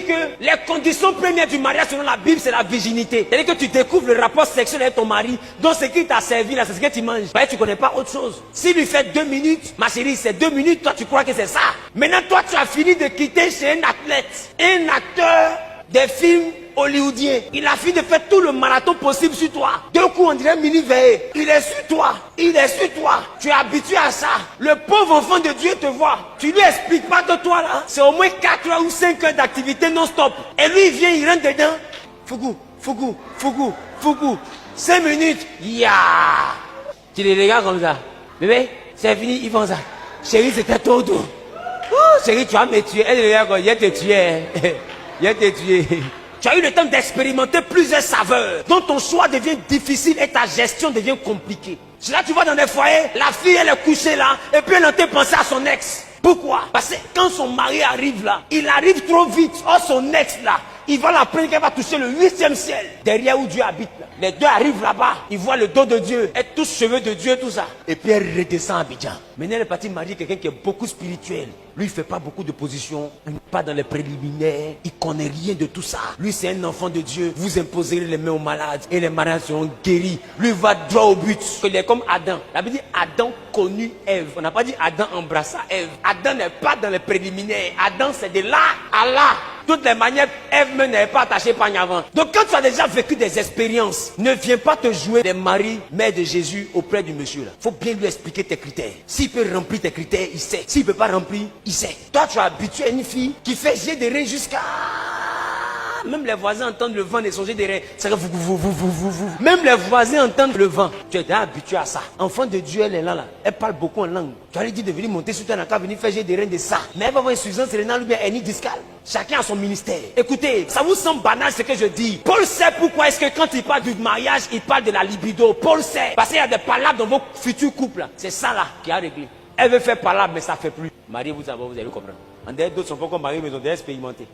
dire que les conditions premières du mariage selon la Bible, c'est la virginité. C'est-à-dire que tu découvres le rapport sexuel avec ton mari. Donc ce qui t'a servi là, c'est ce que tu manges. Parce que tu connais pas autre chose. Si lui fait 2 minutes, ma chérie, c'est 2 minutes, toi tu crois que c'est ça. Maintenant toi tu as fini de quitter chez un athlète, un acteur des films hollywoodien. Il a fini de faire tout le marathon possible sur toi. D'un coup, on dirait mini-veillé. Il est sur toi. Il est sur toi. Tu es habitué à ça. Le pauvre enfant de Dieu te voit. Tu lui expliques pas que toi là, c'est au moins 4 heures ou 5 heures d'activité non-stop. Et lui, il vient, il rentre dedans. Fougou, fougou, fougou, fougou. 5 minutes. Ya. Tu les regardes comme ça. Bébé, c'est fini, ils font ça. Chérie, c'était trop doux. Oh, chérie, tu vas me tuer. Elle regarde comme, il te tuer. Il te tuer. Tu as eu le temps d'expérimenter plusieurs saveurs, dont ton choix devient difficile et ta gestion devient compliquée. C'est là tu vas dans des foyers, la fille elle est couchée là, et puis elle est en train de penser à son ex. Pourquoi? Parce que quand son mari arrive là, il arrive trop vite. Or son ex là, il va l'apprendre qu'elle va toucher le 8e ciel, derrière où Dieu habite là. Les deux arrivent là-bas, ils voient le dos de Dieu, elle touche cheveux de Dieu, tout ça. Et puis elle redescend à Abidjan. Maintenant elle est partie marier quelqu'un qui est beaucoup spirituel. Lui il fait pas beaucoup de positions, il n'est pas dans les préliminaires, il connaît rien de tout ça. Lui c'est un enfant de Dieu, vous imposerez les mains aux malades et les malades seront guéris. Lui va droit au but. Il est comme Adam. La Bible dit Adam connut Ève. On n'a pas dit Adam embrassa Ève. Adam n'est pas dans les préliminaires. Adam c'est de là à là. Toutes les manières, Ève même n'est pas attachée par avant. Donc quand tu as déjà vécu des expériences, ne viens pas te jouer des maris, mères de Jésus auprès du monsieur là. Faut bien lui expliquer tes critères. S'il peut remplir tes critères, il sait. S'il peut pas remplir, il sait. Toi tu es habitué à une fille qui fait jet de reins jusqu'à... Même les voisins entendent le vent des des reins. C'est que vous. Même les voisins entendent le vent. Tu es déjà habitué à ça. Enfant de Dieu, elle est là. Elle parle beaucoup en langue. Tu as lui dit de venir monter sur toi, elle venir faire jet de reins de ça. Mais elle va avoir une insuffisance rénale ou bien hernie discale. Chacun a son ministère. Écoutez, ça vous semble banal ce que je dis. Paul sait pourquoi est-ce que quand il parle du mariage, il parle de la libido. Paul sait. Parce qu'il y a des palabres dans vos futurs couples. C'est ça là qui a réglé. Elle veut faire palabre, mais ça ne fait plus. Mariez-vous d'abord, vous allez comprendre. En d'autres sont pas comme mariés, mais ils ont déjà expérimenté.